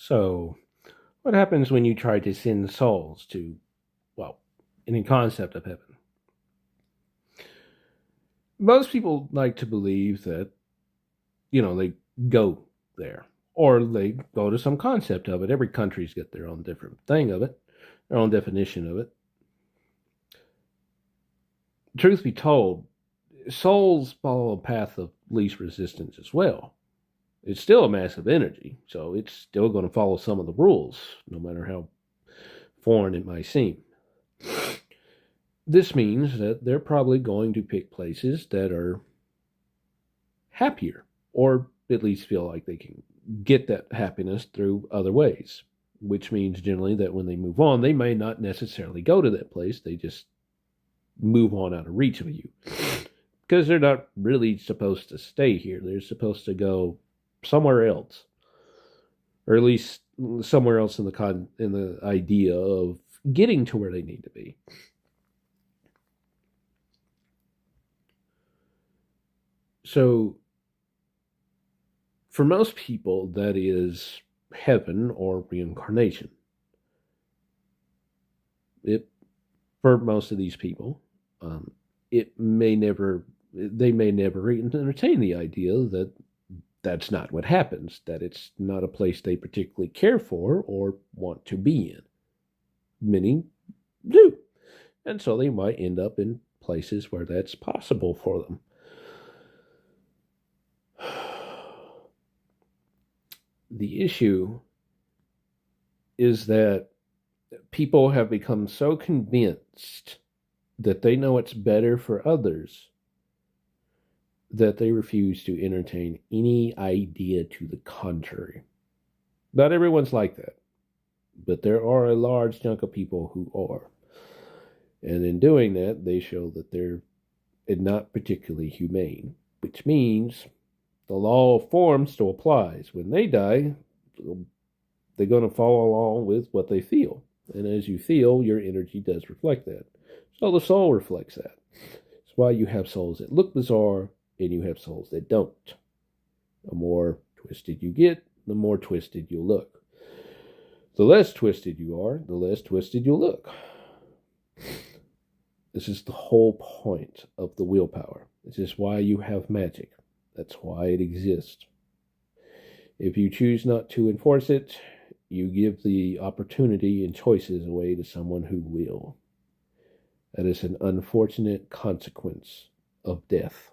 So, what happens when you try to send souls to, well, any concept of heaven? Most people like to believe that, they go there or they go to some concept of it. Every country's got their own different thing of it, their own definition of it. Truth be told, souls follow a path of least resistance as well. It's still a massive energy, so it's still going to follow some of the rules, no matter how foreign it might seem. This means that they're probably going to pick places that are happier, or at least feel like they can get that happiness through other ways, which means generally that when they move on, they may not necessarily go to that place. They just move on out of reach of you because they're not really supposed to stay here. They're supposed to go somewhere else, or at least somewhere else in the idea of getting to where they need to be. So, for most people, that is heaven or reincarnation. It, for most of these people, it may never, they may never entertain the idea that that's not what happens, that it's not a place they particularly care for or want to be in. Many do. And so they might end up in places where that's possible for them. The issue is that people have become so convinced that they know it's better for others that they refuse to entertain any idea to the contrary. Not everyone's like that, but there are a large chunk of people who are. And in doing that, they show that they're not particularly humane, which means the law of form still applies. When they die, they're going to follow along with what they feel. And as you feel, your energy does reflect that. So the soul reflects that. That's why you have souls that look bizarre and you have souls that don't. The more twisted you get, the more twisted you'll look. The less twisted you are, the less twisted you'll look. This is the whole point of the willpower. This is why you have magic. That's why it exists. If you choose not to enforce it, you give the opportunity and choices away to someone who will. That is an unfortunate consequence of death.